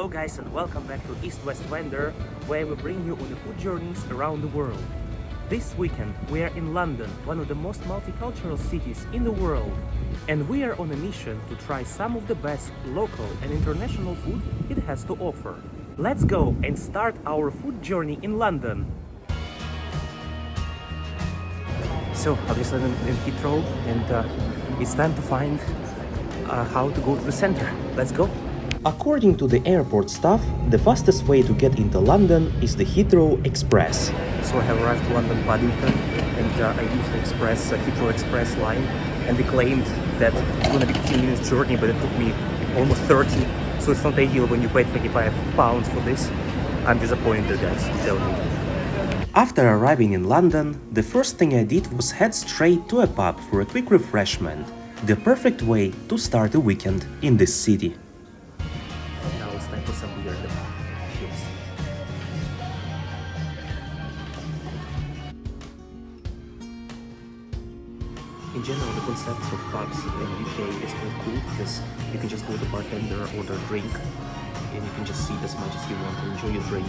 Hello guys and welcome back to East West Wander, where we bring you on the food journeys around the world. This weekend we are in London, one of the most multicultural cities in the world. And we are on a mission to try some of the best local and international food it has to offer. Let's go and start our food journey in London. So, obviously I'm in Heathrow and it's time to find how to go to the center. Let's go. According to the airport staff, the fastest way to get into London is the Heathrow Express. So I have arrived to London Paddington and I used the Heathrow Express line, and they claimed that it's going to be a 15 minutes journey, but it took me almost 30, so it's not ideal when you pay £25 for this. I'm disappointed, guys, to tell me. After arriving in London, the first thing I did was head straight to a pub for a quick refreshment, the perfect way to start a weekend in this city. Now it's time for some beer. Cheers. In general, the concept of pubs in the UK is quite cool because you can just go to the bartender, order a drink, and you can just sit as much as you want and enjoy your drink.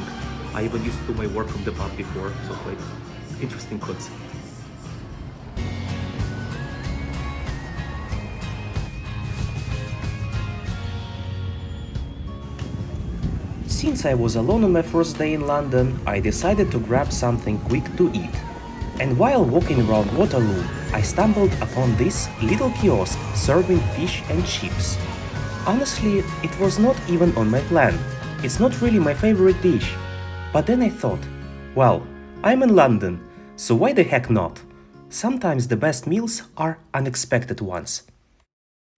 I even used to do my work from the pub before, so quite interesting concept. Since I was alone on my first day in London, I decided to grab something quick to eat. And while walking around Waterloo, I stumbled upon this little kiosk serving fish and chips. Honestly, it was not even on my plan. It's not really my favorite dish. But then I thought, well, I'm in London, so why the heck not? Sometimes the best meals are unexpected ones.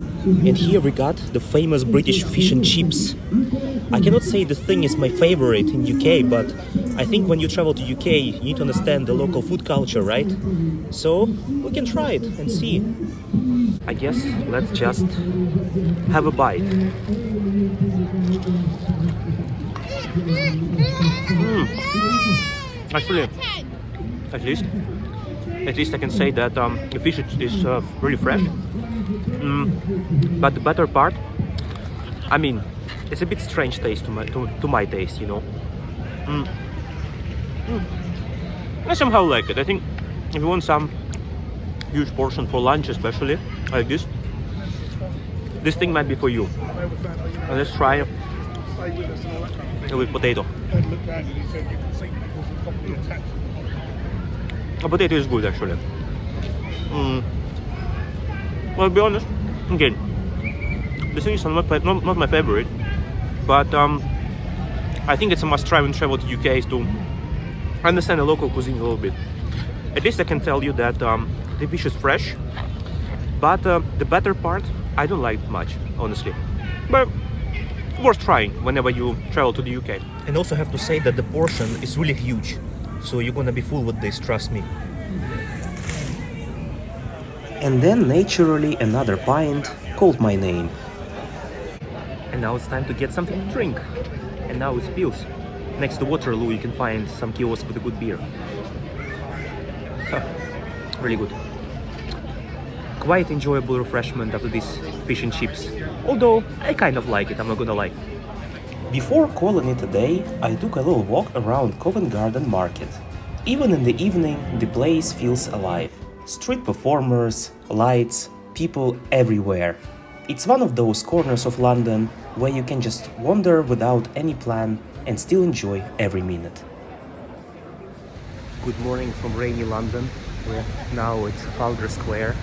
And here we got the famous British fish and chips. I cannot say the thing is my favorite in UK, but I think when you travel to UK, you need to understand the local food culture, right? So we can try it and see. I guess let's just have a bite. Actually, at least I can say that the fish is really fresh. But the butter part, I mean, it's a bit strange taste to my taste, you know. I somehow like it. I think if you want some huge portion for lunch, especially like this thing might be for you. And let's try it with potato. The potato is good, actually. Well, to be honest, again, this thing is not my favorite, but I think it's a must try when you travel to UK is to understand the local cuisine a little bit. At least I can tell you that the fish is fresh, but the batter part I don't like much, honestly. But worth trying whenever you travel to the UK. And also have to say that the portion is really huge, so you're gonna be full with this, trust me. And then naturally another pint called my name. And now it's time to get something to drink. And now it's Pils. Next to Waterloo you can find some kiosks with a good beer. Really good. Quite enjoyable refreshment after this fish and chips. Although I kind of like it, I'm not gonna lie. Before calling it a day, I took a little walk around Covent Garden Market. Even in the evening, the place feels alive. Street performers, lights, people everywhere. It's one of those corners of London where you can just wander without any plan and still enjoy every minute. Good morning from rainy London. We're now at Trafalgar Square.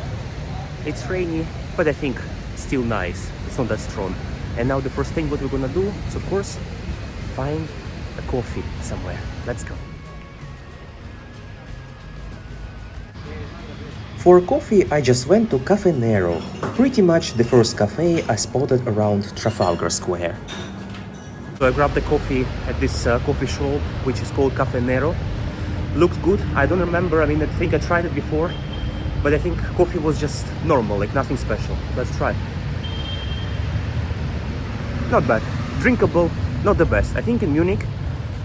It's rainy, but I think still nice. It's not that strong. And now the first thing what we're gonna do is, of course, find a coffee somewhere. Let's go. For coffee, I just went to Caffè Nero, pretty much the first cafe I spotted around Trafalgar Square. So I grabbed the coffee at this coffee shop, which is called Caffè Nero. Looks good. I don't remember, I think I tried it before, but I think coffee was just normal, like nothing special. Let's try. Not bad. Drinkable, not the best. I think in Munich,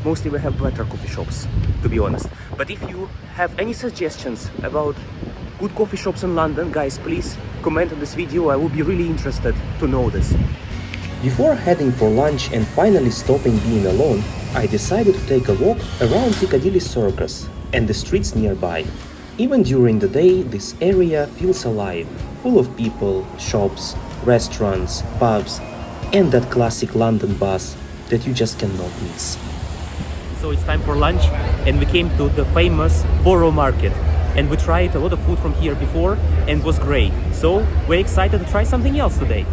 mostly we have better coffee shops, to be honest. But if you have any suggestions about good coffee shops in London, guys, please comment on this video. I will be really interested to know this. Before heading for lunch and finally stopping being alone, I decided to take a walk around Piccadilly Circus and the streets nearby. Even during the day, this area feels alive, full of people, shops, restaurants, pubs, and that classic London buzz that you just cannot miss. So it's time for lunch and we came to the famous Borough Market and we tried a lot of food from here before and it was great. So we're excited to try something else today.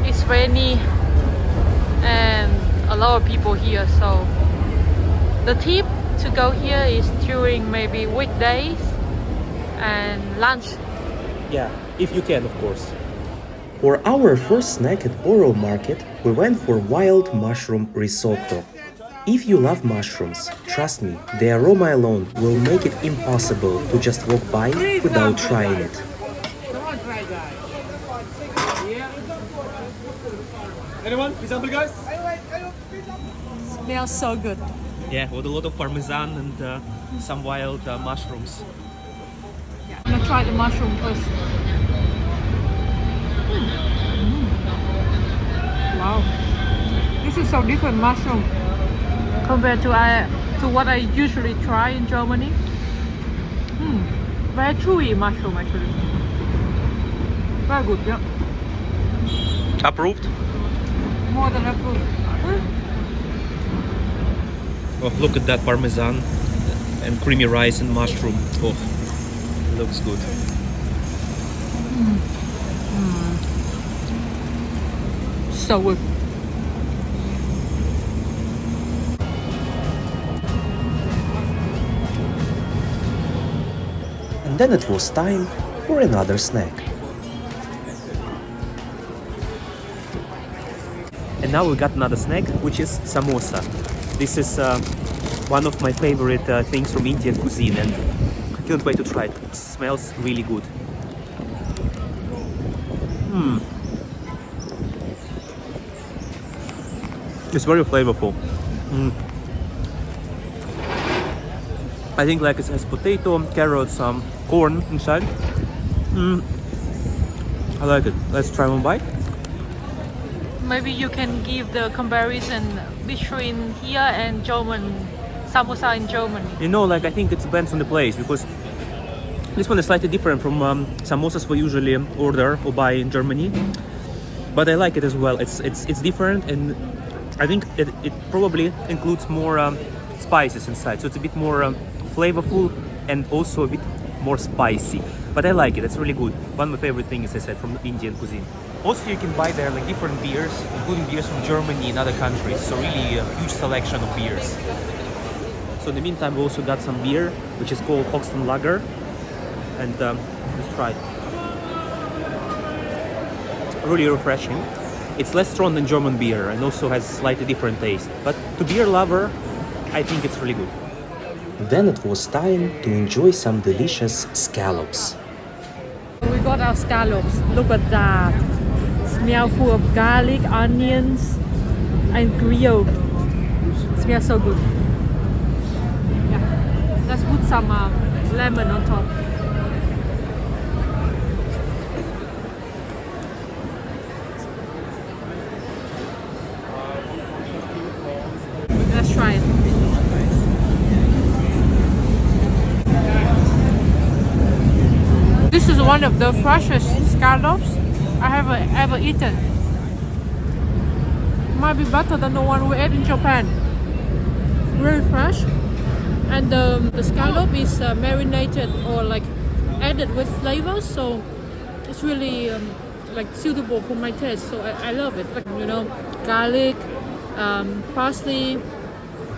It's rainy and a lot of people here, so the tip to go here is during maybe weekdays and lunch. Yeah, if you can, of course. For our first snack at Borough Market, we went for wild mushroom risotto. If you love mushrooms, trust me, the aroma alone will make it impossible to just walk by without trying it. Anyone? Example, guys? Smells so good. Yeah, with a lot of parmesan and some wild mushrooms. I'm gonna try the mushroom first. Wow, this is so different mushroom compared to what I usually try in Germany. Very chewy mushroom actually. Very good, yeah. Approved? More than approved. Oh, look at that parmesan and creamy rice and mushroom. Oh, looks good. So good. And then it was time for another snack. And now we got another snack, which is samosa. This is one of my favorite things from Indian cuisine and I can't wait to try it. It smells really good. It's very flavorful. I think like it has potato, carrots, corn inside. I like it. Let's try one bite. Maybe you can give the comparison between here and German samosa in Germany. You know, like I think it depends on the place because this one is slightly different from samosas we usually order or buy in Germany. But I like it as well. It's different and I think it probably includes more spices inside. So it's a bit more flavorful and also a bit more spicy. But I like it. It's really good. One of my favorite things, as I said, from Indian cuisine. Also, you can buy there like different beers, including beers from Germany and other countries. So really a huge selection of beers. So in the meantime, we also got some beer, which is called Hoxton Lager. And let's try it. Really refreshing. It's less strong than German beer and also has slightly different taste. But to beer lover, I think it's really good. Then it was time to enjoy some delicious scallops. We got our scallops. Look at that. Smell full of garlic, onions, and grilled. Smells so good. Yeah. Let's put some lemon on top. Let's try it. This is one of the freshest scallops I have ever eaten. Might be better than the one we ate in Japan. Very fresh, and the scallop is marinated or like added with flavors, so it's really like suitable for my taste. So I love it. Like, you know, garlic, parsley,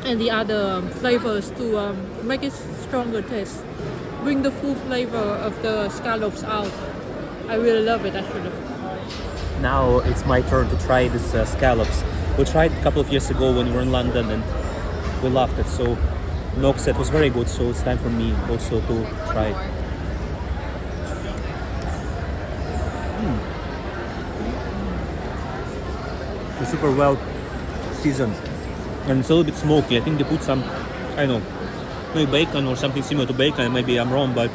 and the other flavors to make it stronger taste. Bring the full flavor of the scallops out. I really love it actually. Now it's my turn to try this scallops. We tried a couple of years ago when we were in London and we loved it. So knock set was very good, so it's time for me also to try it. It's super well seasoned and it's a little bit smoky. I think they put some, I don't know, maybe bacon or something similar to bacon. Maybe I'm wrong, but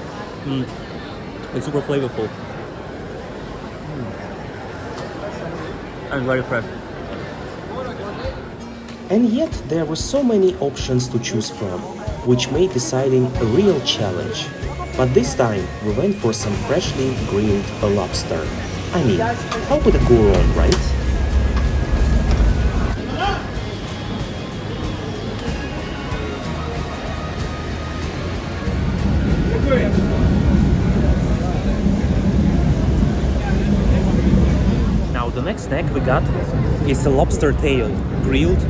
it's super flavorful and very fresh. And yet there were so many options to choose from, which made deciding a real challenge. But this time we went for some freshly grilled lobster. I mean, how could it go wrong, right? Now the next snack we got is a lobster tail, grilled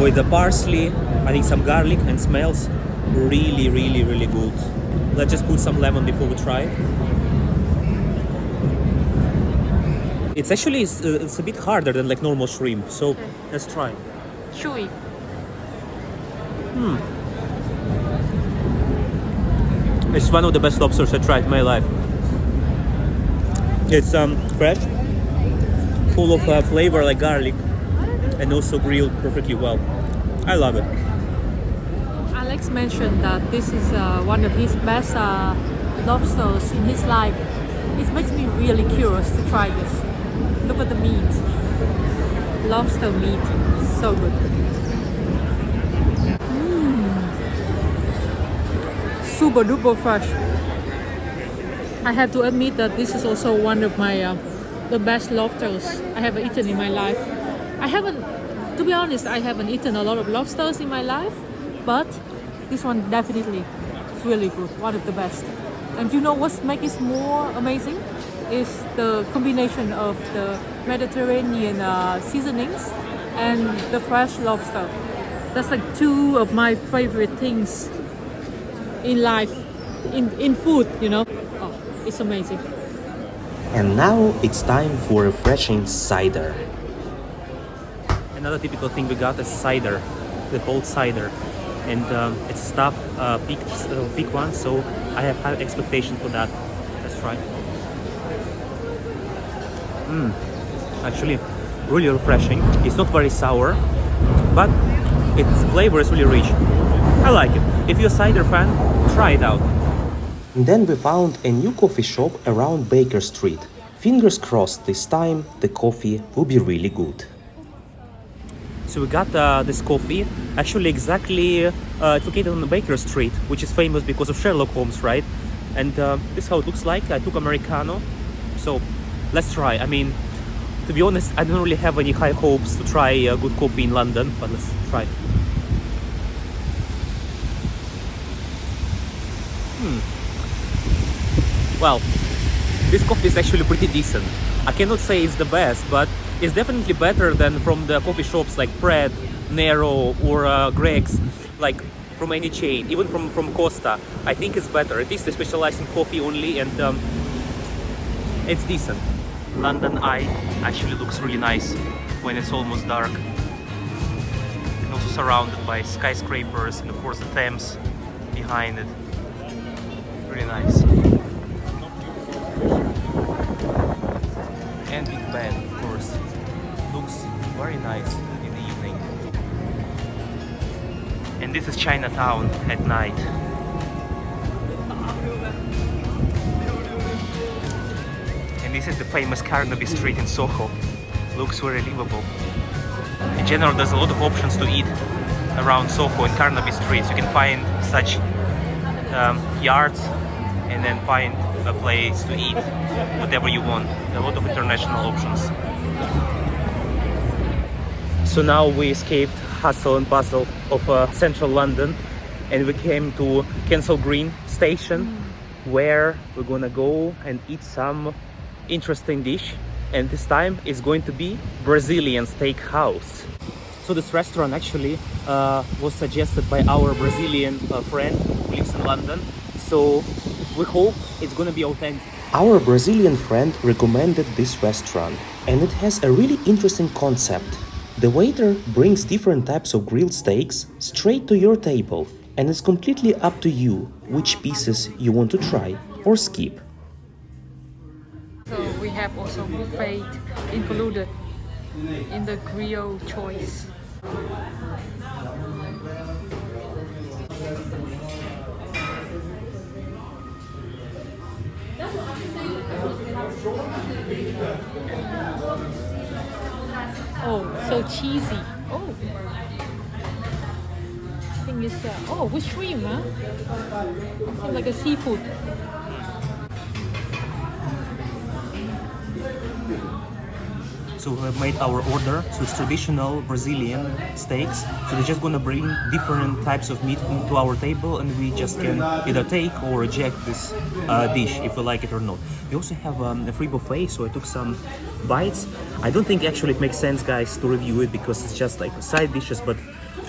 with the parsley, I think some garlic, and smells really, really, really good. Let's just put some lemon before we try it. It's actually it's a bit harder than like normal shrimp, so let's try. Chewy. It's one of the best lobsters I tried in my life. It's fresh, full of flavor like garlic, and also grilled perfectly well. I love it. Alex mentioned that this is one of his best lobsters in his life. It makes me really curious to try this. Look at the meat. Lobster meat. So good. Super duper fresh. I have to admit that this is also one of my the best lobsters I have eaten in my life. To be honest, I haven't eaten a lot of lobsters in my life, but this one definitely is really good, one of the best. And you know what makes it more amazing is the combination of the Mediterranean seasonings and the fresh lobster. That's like two of my favorite things in life, in food, you know. Oh, it's amazing. And now it's time for refreshing cider. Another typical thing we got is cider, the cold cider, and it's stuff big one, so I have high expectation for that. Let's try. Actually, really refreshing. It's not very sour, but its flavor is really rich. I like it. If you're a cider fan, try it out. And then we found a new coffee shop around Baker Street. Fingers crossed this time the coffee will be really good. So we got this coffee, actually exactly, it's located on Baker Street, which is famous because of Sherlock Holmes, right? And this is how it looks like. I took Americano, so let's try. I mean, to be honest, I don't really have any high hopes to try good coffee in London, but let's try. Well, this coffee is actually pretty decent. I cannot say it's the best, but it's definitely better than from the coffee shops like Pred, Nero, or Greg's, like from any chain, even from Costa. I think it's better. At least they specialize in coffee only, and it's decent. London Eye actually looks really nice when it's almost dark. And also surrounded by skyscrapers and of course the Thames behind it. Really nice. And Big Ben, of course, looks very nice in the evening. And this is Chinatown at night. And this is the famous Carnaby Street in Soho. Looks very livable. In general, there's a lot of options to eat around Soho and Carnaby streets. You can find such yards and then find a place to eat whatever you want. There are a lot of international options. So now we escaped hustle and bustle of central London and we came to Kensal Green station where we're gonna go and eat some interesting dish, and this time it's going to be Brazilian Steakhouse. So this restaurant actually was suggested by our Brazilian friend who lives in London, so we hope it's gonna be authentic. Our Brazilian friend recommended this restaurant, and it has a really interesting concept. The waiter brings different types of grilled steaks straight to your table, and it's completely up to you which pieces you want to try or skip. So we have also buffet included in the grill choice. Oh, so cheesy. Oh, I think it's oh, with shrimp, huh? Seems like a seafood. So we have made our order. So it's traditional Brazilian steaks. So they're just gonna bring different types of meat to our table, and we just can either take or reject this dish if we like it or not. We also have a free buffet, so I took some bites. I don't think actually it makes sense, guys, to review it because it's just like side dishes. But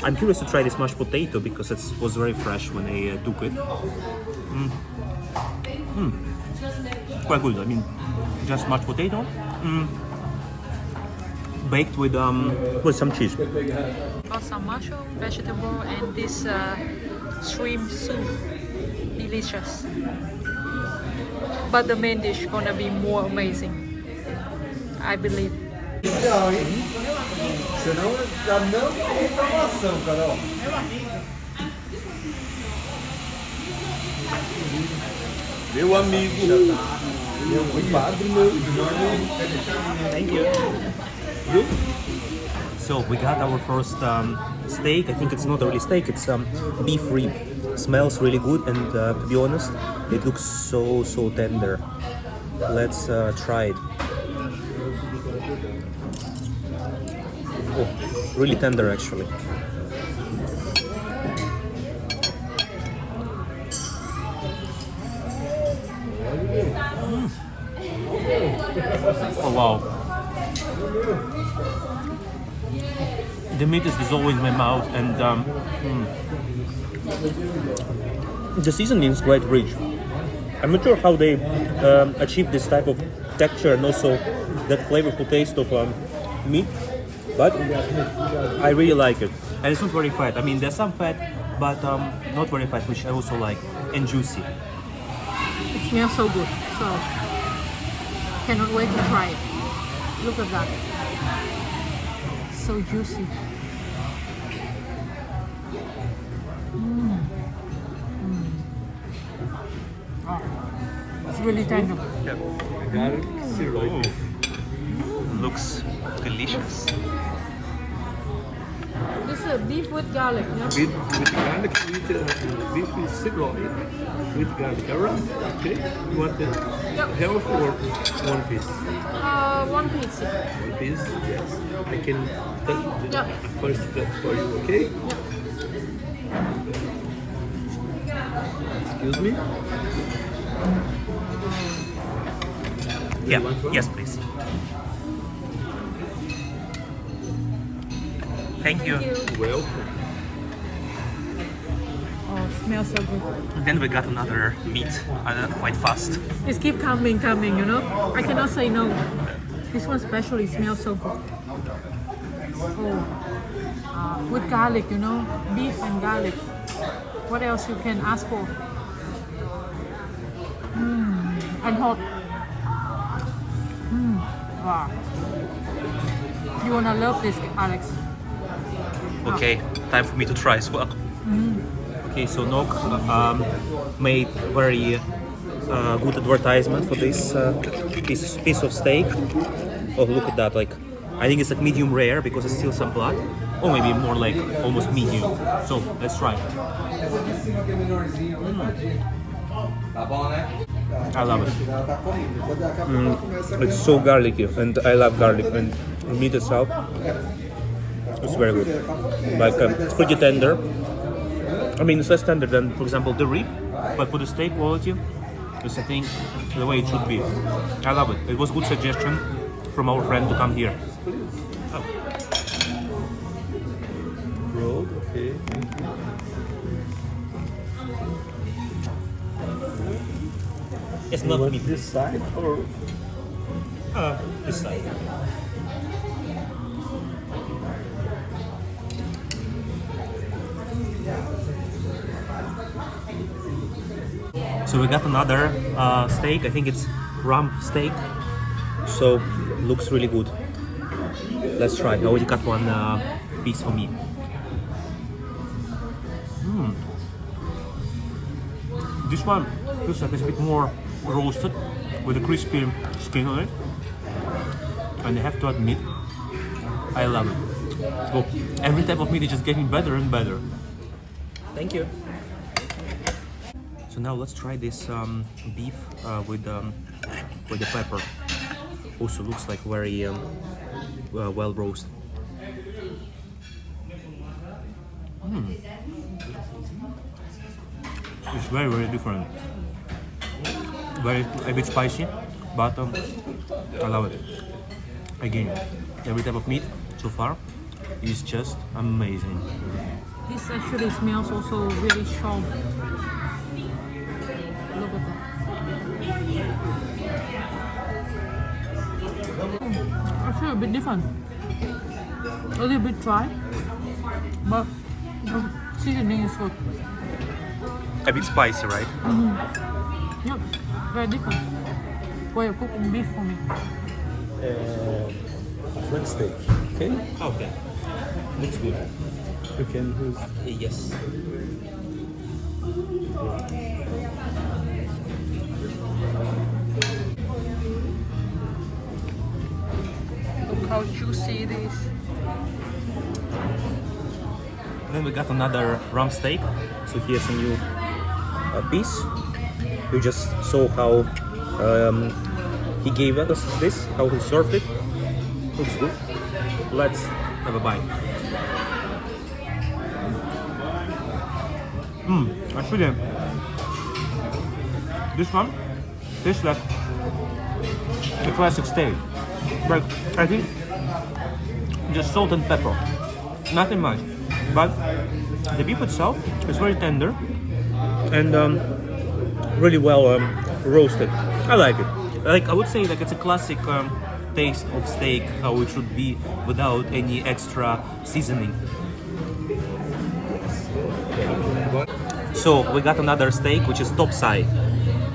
I'm curious to try this mashed potato because it was very fresh when I took it. Quite good. I mean, just mashed potato. Baked with some cheese. Got some mushroom, vegetable, and this shrimp soup. Delicious. But the main dish gonna be more amazing, I believe. Senão já não tem informação, Carol. Meu amigo, meu compadre, meu. Thank you. So we got our first steak. I think it's not really steak, it's beef rib. Smells really good, and to be honest, it looks so tender. Let's try it. Oh, really tender actually. Oh wow. The meat is dissolving in my mouth, and the seasoning is quite rich. I'm not sure how they achieve this type of texture and also that flavorful taste of meat, but I really like it. And it's not very fat. I mean, there's some fat, but not very fat, which I also like, and juicy. It smells so good. So cannot wait to try it. Look at that. So juicy. Oh, it's really tender. Garlic syrup. Looks delicious. This is beef with garlic, yeah? With garlic, with beef is sirloin with garlic. Alright, okay. You want the half or one piece? One piece. One piece, yes. I can cut the Yeah. first cut for you, okay? Excuse me? Yeah, yes please. Thank you. Welcome. Oh, smells so good. Then we got another meat quite fast. It keep coming, you know? I cannot say no. This one especially smells so good. Oh, with garlic, you know? Beef and garlic. What else you can ask for? And hot. Wow. You wanna love this, Alex? Okay, time for me to try as well. Okay, so Nok made very good advertisement for this piece of steak. Oh, look at that! Like, I think it's like medium rare because it's still some blood, or maybe more like almost medium. So let's try. I love it. It's so garlicky, and I love garlic. And the meat itself, it's very good. Like it's pretty tender. I mean, it's less tender than, for example, the rib, but for the steak quality, it's I think the way it should be. I love it. It was a good suggestion from our friend to come here. Oh. Rolled, okay. It's not meat. This side or This side. So we got another steak. I think it's rump steak. So looks really good. Let's try. I already got one piece for me. This one looks like it's a bit more roasted with a crispy skin on it. And I have to admit, I love it. So every type of meat is just getting better and better. Thank you. So now let's try this beef with the pepper. Also looks like very well roasted. It's very, very different. Very a bit spicy, but I love it. Again, every type of meat so far is just amazing. This actually smells also really strong. Look at that. Actually a bit different. A little bit dry, but the seasoning is good. A bit spicy, right? Yep, very different. Way of cooking beef for me. French steak. Okay? Okay. Looks good. You can use. Yes. Look how juicy it is. Then we got another rump steak. So here's a new piece. You just saw how he gave us this, how he served it. Looks good. Let's have a bite. Actually, this one tastes like the classic steak. But I think just salt and pepper, nothing much. But the beef itself is very tender and really well roasted. I like it. Like I would say, like it's a classic taste of steak, how it should be without any extra seasoning. So we got another steak, which is top side.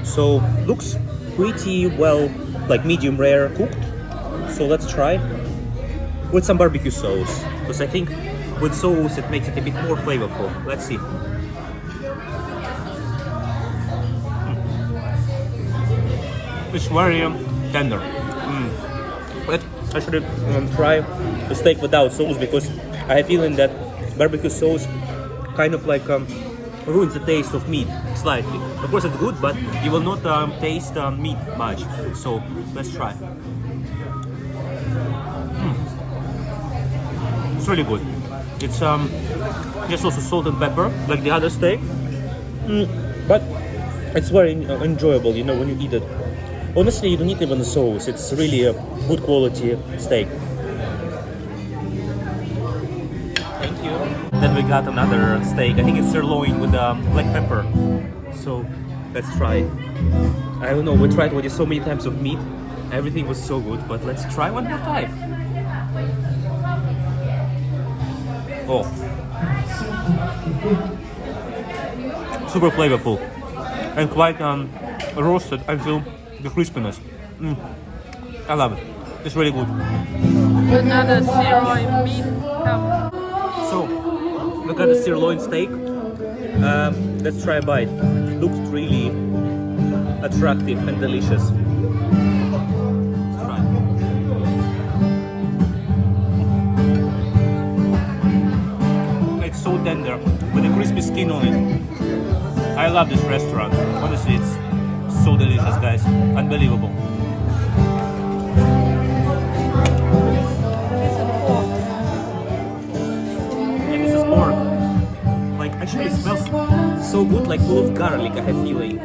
So looks pretty well, like medium rare cooked. So let's try with some barbecue sauce, because I think with sauce it makes it a bit more flavorful. Let's see. It's very tender. But I should try the steak without sauce, because I have a feeling that barbecue sauce kind of like ruins the taste of meat slightly. Of course it's good, but you will not taste meat much. So let's try. It's really good. It's just also salt and pepper like the other steak, but it's very enjoyable, you know, when you eat it. Honestly, you don't need even the sauce. It's really a good quality steak. Thank you. Then we got another steak. I think it's sirloin with black pepper. So let's try. I don't know, we tried already so many types of meat. Everything was so good, but let's try one more time. Oh. Super flavorful. And quite roasted. I feel the crispiness. I love it. It's really good. Another sirloin meat. So, we got the sirloin steak. Let's try a bite. It looks really attractive and delicious. Let's try. It's so tender with a crispy skin on it. I love this restaurant. Honestly, it's so delicious, guys. Unbelievable. Yeah, this is pork. Like, actually it smells so good, like full of garlic, I have feeling.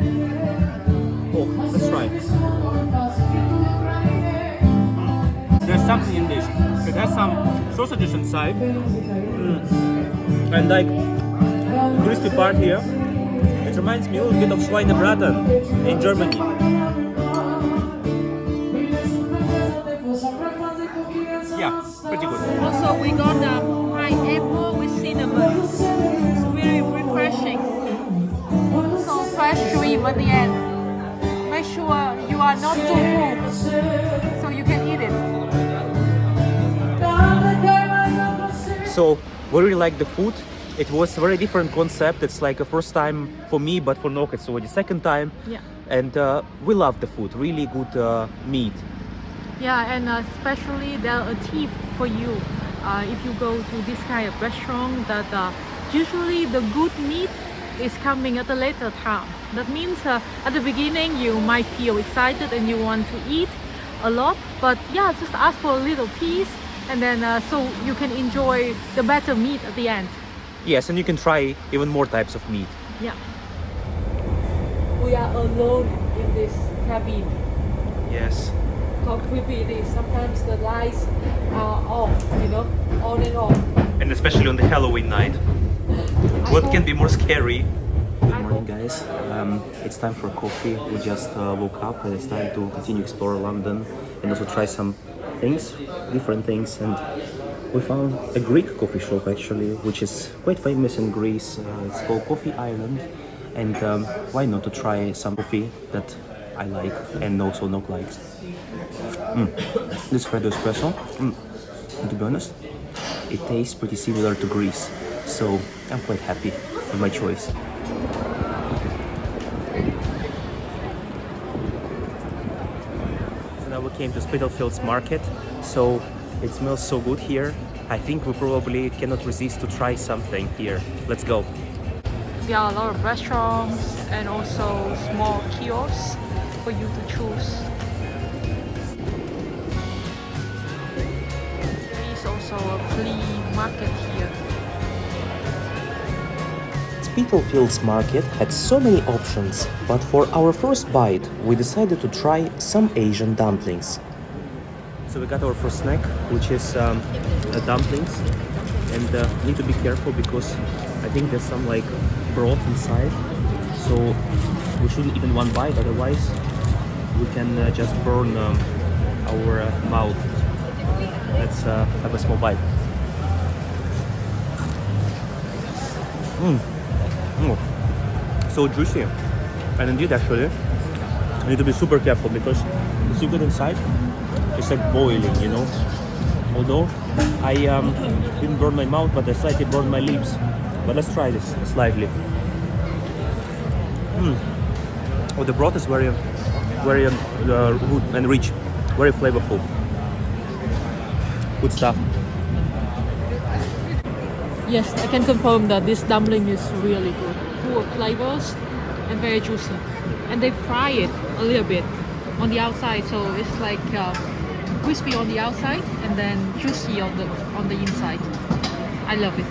Oh, let's try. There's something in this. It has some sausages inside. And like, crispy part here. It reminds me a little bit of Schweinebraten in Germany. Yeah, pretty good. Also, we got the pineapple with cinnamon. It's really refreshing. So fresh shrimp at the end. Make sure you are not too full so you can eat it. So we really like the food. It was a very different concept. It's like a first time for me, but for Nok it's already second time. Yeah. And we love the food. Really good meat. Yeah, and especially there are a tip for you if you go to this kind of restaurant that usually the good meat is coming at a later time. That means at the beginning you might feel excited and you want to eat a lot, but yeah, just ask for a little piece and then so you can enjoy the better meat at the end. Yes, and you can try even more types of meat. Yeah. We are alone in this cabin. Yes. How creepy it is. Sometimes the lights are off, you know, on and off. And especially on the Halloween night. What can be more scary? Good morning, guys. It's time for coffee. We just woke up and it's time to continue explore London and also try some things, different things. And we found a Greek coffee shop actually, which is quite famous in Greece. It's called Coffee Island. And why not to try some coffee that I like and also Nok likes. This Freddo espresso, and to be honest, it tastes pretty similar to Greece, so I'm quite happy with my choice. So now we came to Spitalfields Market, so it smells so good here. I think we probably cannot resist to try something here. Let's go. There are a lot of restaurants and also small kiosks for you to choose. There is also a flea market here. Spitalfields Market had so many options, but for our first bite, we decided to try some Asian dumplings. So we got our first snack, which is dumplings, and need to be careful because I think there's some like broth inside, so we shouldn't eat in one bite, otherwise we can just burn our mouth. Let's have a small bite. So juicy, and indeed actually you need to be super careful because the secret inside is like boiling, you know. Although I didn't burn my mouth, but I slightly burned my lips. But let's try this slightly. Oh, the broth is very good and rich, very flavorful. Good stuff. Yes, I can confirm that this dumpling is really good. Full of flavors and very juicy. And they fry it a little bit on the outside, so it's like crispy on the outside and then juicy on the inside. I love it.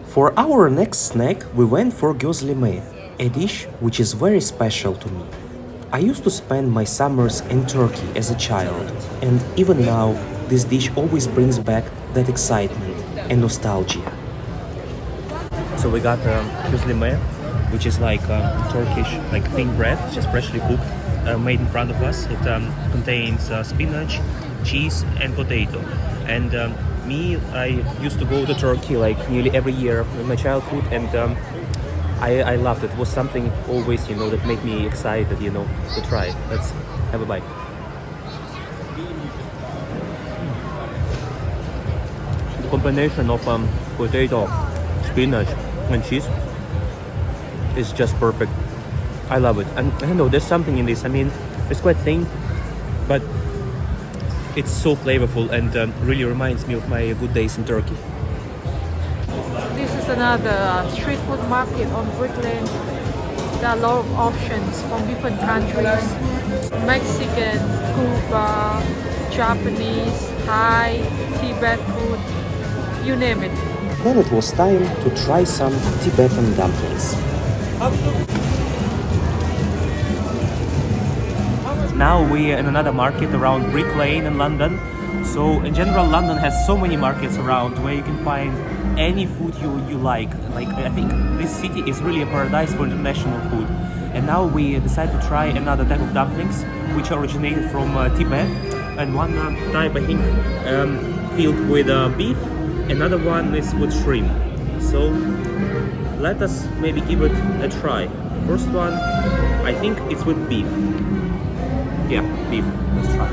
For our next snack, we went for gözleme, a dish which is very special to me. I used to spend my summers in Turkey as a child, and even now, this dish always brings back that excitement and nostalgia. So we got gözleme, which is like Turkish, like thin bread, just freshly cooked, made in front of us. It contains spinach, cheese, and potato. And I used to go to Turkey like nearly every year in my childhood, and I loved it. It was something always, you know, that made me excited, you know, to try. Let's have a bite. The combination of potato, spinach, and cheese is just perfect. I love it. And I don't know, there's something in this. I mean, it's quite thin, but it's so flavorful and really reminds me of my good days in Turkey. This is another street food market on Brooklyn. There are a lot of options from different countries. Mexican, Cuba, Japanese, Thai, Tibet food, you name it. Then it was time to try some Tibetan dumplings. Now we're in another market around Brick Lane in London. So in general, London has so many markets around where you can find any food you like. Like, I think this city is really a paradise for international food. And now we decided to try another type of dumplings, which originated from Tibet. And one type, I think, filled with beef. Another one is with shrimp. So let us maybe give it a try. first one, I think it's with beef. Yeah, beef. Let's try.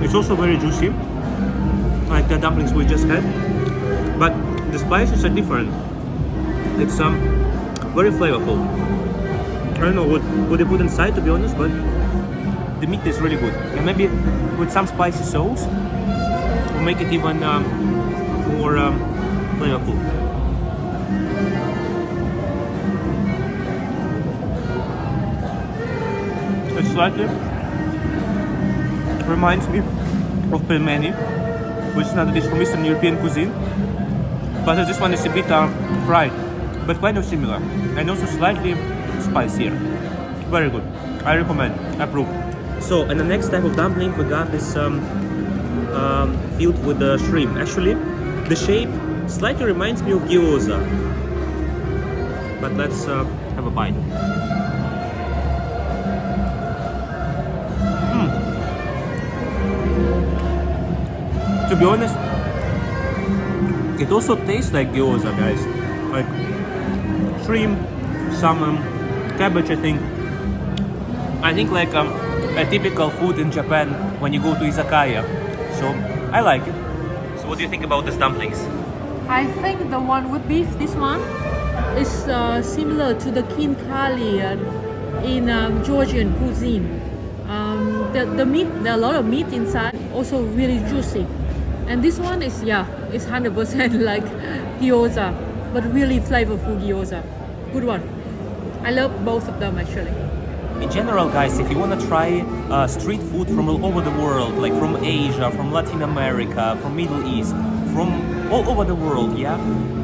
It's also very juicy, like the dumplings we just had, but the spices are different. It's very flavorful. I don't know what they put inside, to be honest, but the meat is really good. And maybe with some spicy sauce, will make it even more flavorful. It slightly reminds me of pelmeni, which is another dish from Eastern European cuisine. But this one is a bit fried, but kind of similar, and also slightly spicier. Very good. I recommend. Approved. So, and the next type of dumpling we got is filled with the shrimp. Actually, the shape slightly reminds me of gyoza. But let's have a bite. To be honest, it also tastes like gyoza, guys. Like shrimp, some cabbage, I think. I think like a typical food in Japan when you go to izakaya. So I like it. So what do you think about these dumplings? I think the one with beef, this one, is similar to the kin curry in Georgian cuisine. The meat, there are a lot of meat inside, also really juicy. And this one is, yeah, it's 100% like gyoza, but really flavorful gyoza. Good one. I love both of them actually. In general, guys, if you want to try street food from all over the world, like from Asia, from Latin America, from Middle East, from all over the world, yeah,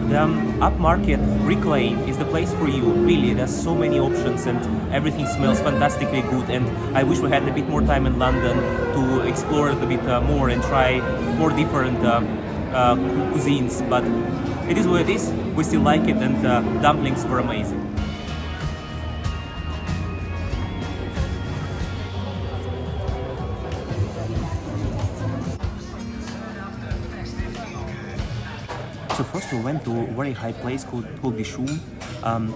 the upmarket Reclaim is the place for you. Really, there's so many options and everything smells fantastically good. And I wish we had a bit more time in London to explore it a bit more and try more different cuisines. But it is what it is. We still like it, and dumplings were amazing. So first we went to a very high place called Dishoom,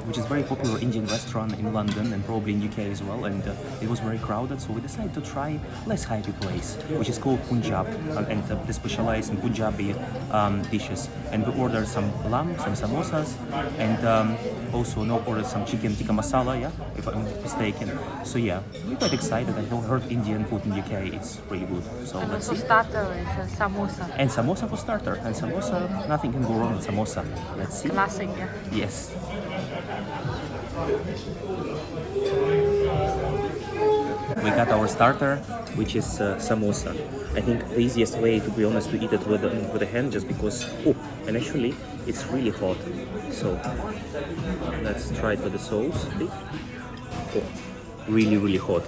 which is a very popular Indian restaurant in London and probably in UK as well, and it was very crowded, so we decided to try less hypey place, which is called Punjab, and they specialize in Punjabi dishes. And we ordered some lamb, some samosas, and also ordered some chicken tikka masala, yeah, if I'm not mistaken. So yeah, we're quite excited. I heard Indian food in UK, it's really good. So And let's also see. starter is samosa. And samosa for starter, and samosa, nothing can go wrong with samosa. Let's see. Classic, yeah. Yes. We got our starter, which is samosa. I think the easiest way, to be honest, to eat it with a hand, just because. Oh, and actually, it's really hot. So let's try it with the sauce. Oh, really, really hot.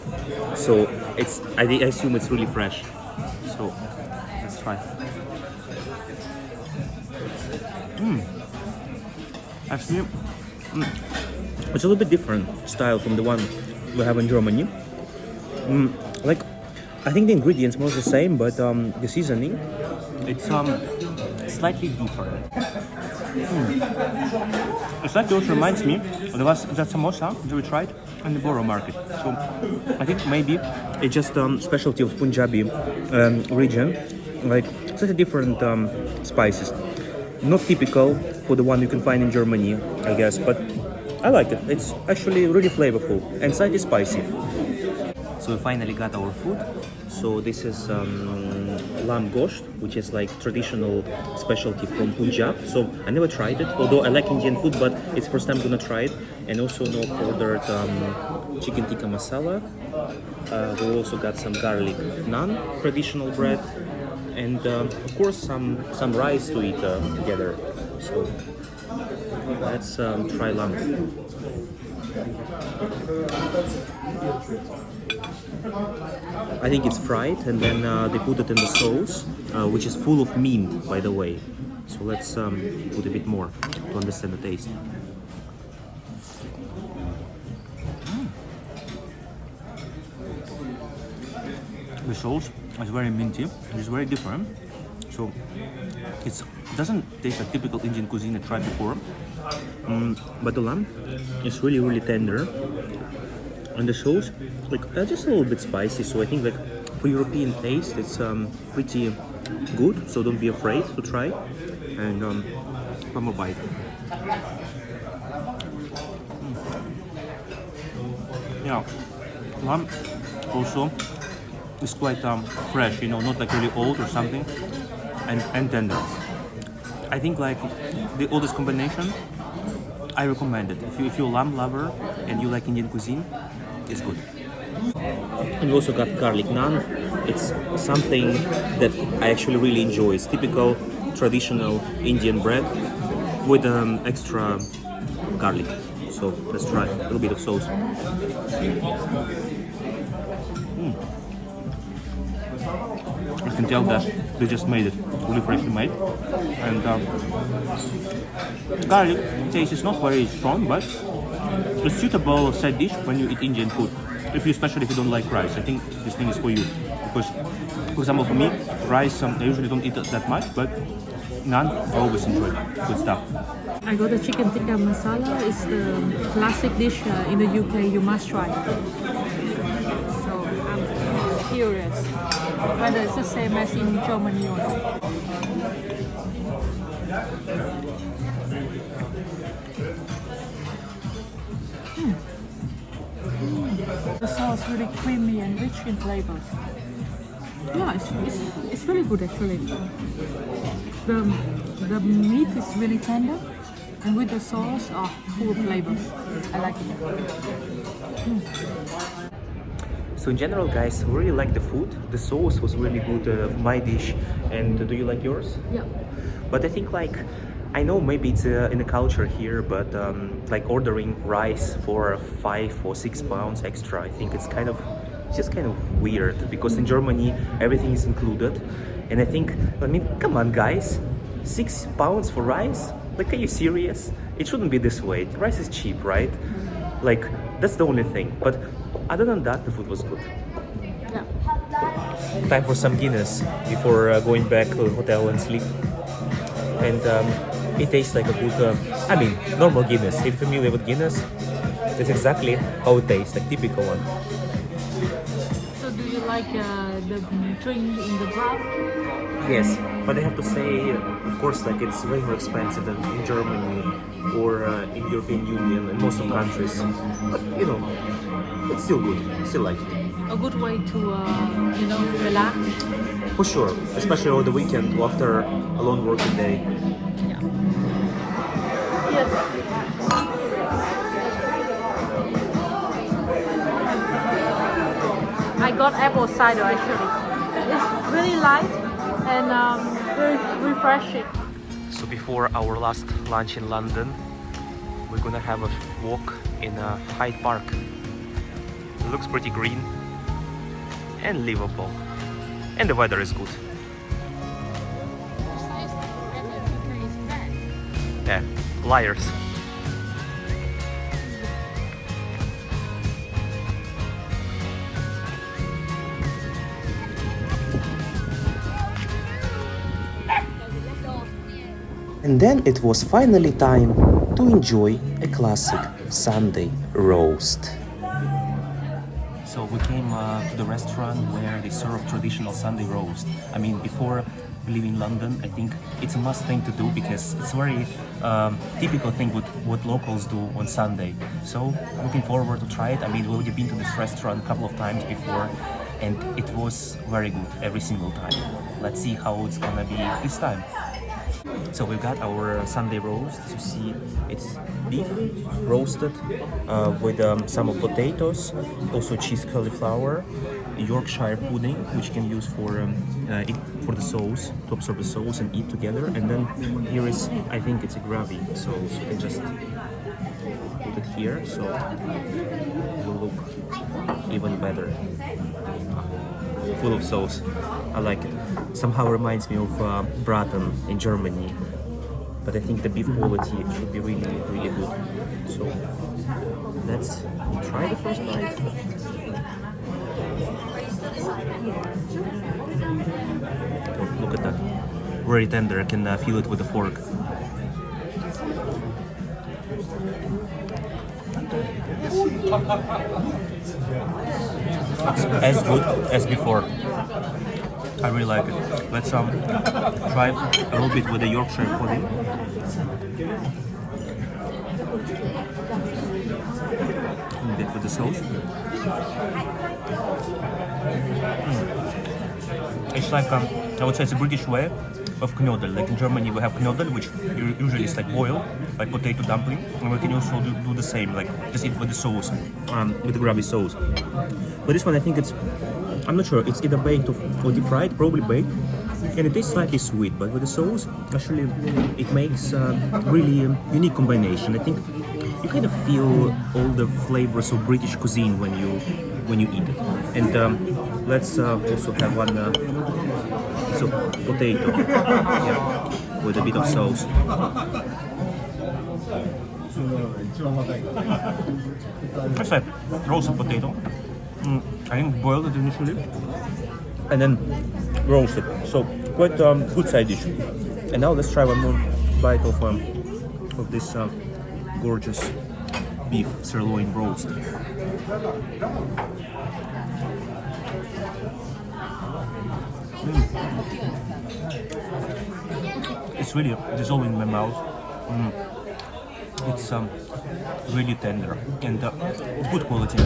So I assume it's really fresh. So let's try. Actually, it's a little bit different style from the one we have in Germany. Like, I think the ingredients more the same, but the seasoning, it's slightly different. It slightly also reminds me of that samosa that we tried in the Borough Market. So I think maybe it's just specialty of Punjabi region, like slightly different spices. Not typical for the one you can find in Germany, I guess, but I like it. It's actually really flavorful and slightly spicy. So we finally got our food. So this is lamb gosht, which is like traditional specialty from Punjab. So I never tried it, although I like Indian food, but it's first time I'm gonna try it. And also ordered chicken tikka masala. We also got some garlic naan, traditional bread, and of course some rice to eat together. So let's try lamb. I think it's fried, and then they put it in the sauce, which is full of mint, by the way. So let's put a bit more to understand the taste. The sauce is very minty. It's very different. So It doesn't taste like typical Indian cuisine I tried before, but the lamb is really, really tender. And the sauce, like just a little bit spicy. So I think like for European taste, it's pretty good. So don't be afraid to try. And one more bite. Yeah, lamb also is quite fresh, you know, not like really old or something, and tender. I think like all this combination, I recommend it. If you're a lamb lover and you like Indian cuisine, it's good. And we also got garlic naan. It's something that I actually really enjoy. It's typical traditional Indian bread with extra garlic. So let's try a little bit of sauce. You can tell that they just made it, really freshly made. And garlic taste is not very strong, but it's suitable side dish when you eat Indian food. Especially if you don't like rice, I think this thing is for you. Because, for example, for me, rice I usually don't eat that much, but naan I always enjoy. Good stuff. I got the chicken tikka masala. It's the classic dish in the UK. You must try. So I'm curious whether it's the same as in Germany or not. The sauce really creamy and rich in flavors. Yeah, it's really good actually. The meat is really tender, and with the sauce, full of flavors. I like it. So in general, guys, I really like the food. The sauce was really good, my dish. And do you like yours? Yeah. But I think like, I know maybe it's in the culture here, but like ordering rice for 5 or 6 pounds extra, I think it's just kind of weird, because in Germany everything is included. And I think, I mean, come on guys, 6 pounds for rice? Like, are you serious? It shouldn't be this way. Rice is cheap, right? Like, that's the only thing. But other than that, the food was good. Yeah. Time for some Guinness before going back to the hotel and sleep. And it tastes like a good, I mean, normal Guinness. If you're familiar with Guinness, that's exactly how it tastes, like typical one. So do you like the drink in the draft? Yes, but I have to say, of course, like it's way more expensive than in Germany or in European Union and most of countries. But you know, it's still good. Still like it. A good way to relax. For sure, especially over the weekend after a long working day. Yeah. Yes. I got apple cider actually. It's really light and very refreshing. So before our last lunch in London, we're gonna have a walk in Hyde Park. It looks pretty green and livable, and the weather is good. Yeah, liars. And then it was finally time to enjoy a classic Sunday roast. So we came to the restaurant where they serve traditional Sunday roast. I mean, before leaving London, I think it's a must thing to do because it's very typical thing with what locals do on Sunday. So looking forward to try it. I mean, we've already been to this restaurant a couple of times before, and it was very good every single time. Let's see how it's gonna be this time. So we've got our Sunday roast. You see, it's beef roasted with some potatoes, also cheese cauliflower, Yorkshire pudding, which you can use for the sauce, to absorb the sauce and eat together. And then here is, I think it's a gravy, so you can just put it here, so it will look even better. Full of sauce. I like it. Somehow reminds me of Braten in Germany, but I think the beef quality should be really, really good. So let's try the first bite. Oh, look at that. very tender. I can feel it with a fork. It's as good as before. I really like it. Let's try a little bit with the Yorkshire pudding. A bit with the sauce. It's like I would say it's a British way of knödel. Like in Germany we have knödel, which usually is like boiled, like potato dumpling, and we can also do the same, like just eat with the sauce, with the gravy sauce. But this one I think I'm not sure, it's either baked or deep fried, probably baked, and it is slightly sweet, but with the sauce, actually it makes a really unique combination. I think you kind of feel all the flavors of British cuisine when you eat it. And let's also have one so potato, yeah, with a bit of sauce. It's like roasted potato. I think boiled it initially and then roasted. So quite good side dish. And now let's try one more bite of this gorgeous beef sirloin roast. It's really dissolving in my mouth. It's really tender and good quality.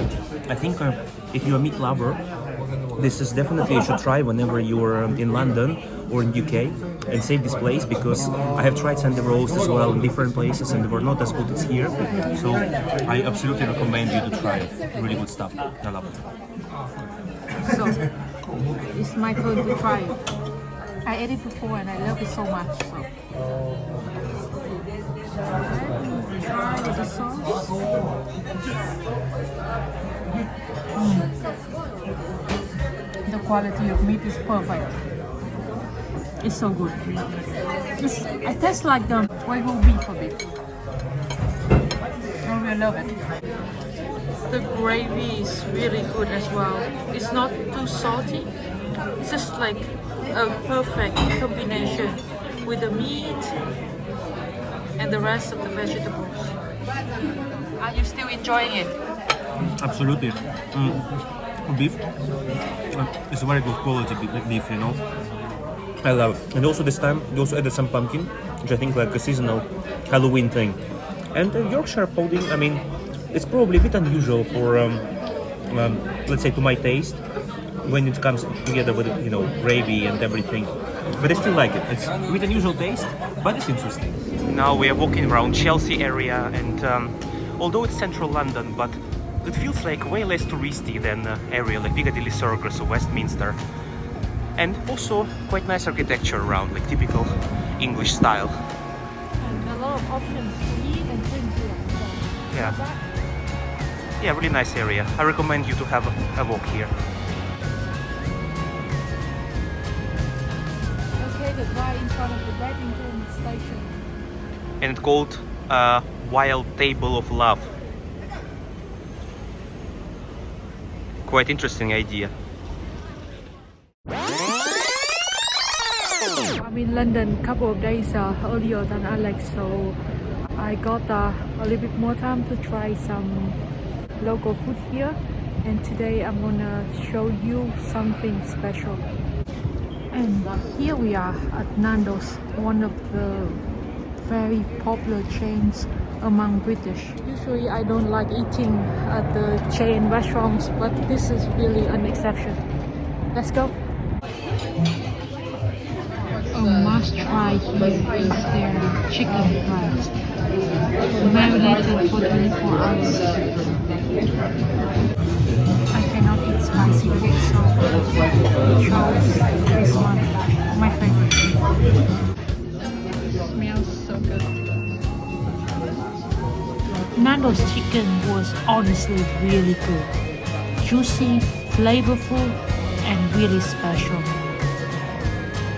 I think if you're a meat lover, this is definitely you should try whenever you're in London or in UK, and save this place, because I have tried Sunday roast as well in different places and they were not as good as here. So I absolutely recommend you to try it. Really good stuff. I love it. So it's my turn to try it. I ate it before and I love it so much. So. Try with the sauce. The quality of meat is perfect. It's so good. It tastes like the Wagyu beef a bit. I really love it. The gravy is really good as well. It's not too salty. It's just like a perfect combination with the meat and the rest of the vegetables. Are you still enjoying it? Absolutely. Beef. It's a very good quality beef, you know. I love it. And also this time, we also added some pumpkin, which I think like a seasonal Halloween thing. And Yorkshire pudding, I mean, it's probably a bit unusual for, let's say, to my taste, when it comes together with, you know, gravy and everything. But I still like it. It's a bit unusual taste, but it's interesting. Now we are walking around Chelsea area, and although it's central London, but it feels like way less touristy than area like Piccadilly Circus or Westminster. And also quite nice architecture around, like typical English style. And a lot of options to eat and drink here. Yeah, really nice area. I recommend you to have a walk here. Located right in front of the Readington station. And it's called Wild Table of Love. Quite interesting idea. I'm in London a couple of days earlier than Alex, so I got a little bit more time to try some local food here, and today I'm gonna show you something special. And here we are at Nando's, one of the very popular chains among British. Usually I don't like eating at the chain restaurants, but this is really an exception. Let's go. A must try here is their chicken breast, marinated for 24 hours. I cannot eat spicy food, so I chose this one, my favorite. Smells so good. Nando's chicken was honestly really good. Juicy, flavorful, and really special.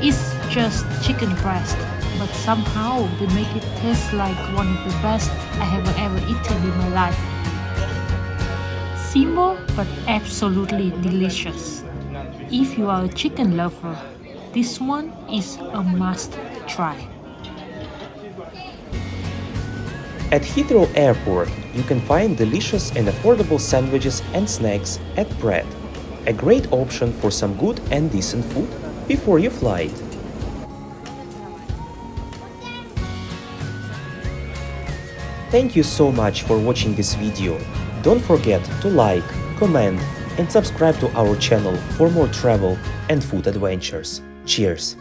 It's just chicken breast, but somehow they make it taste like one of the best I have ever eaten in my life. Simple but absolutely delicious. If you are a chicken lover, This one is a must try. At Heathrow Airport, you can find delicious and affordable sandwiches and snacks at Bread, a great option for some good and decent food before your flight. Thank you so much for watching this video. Don't forget to like, comment and subscribe to our channel for more travel and food adventures. Cheers!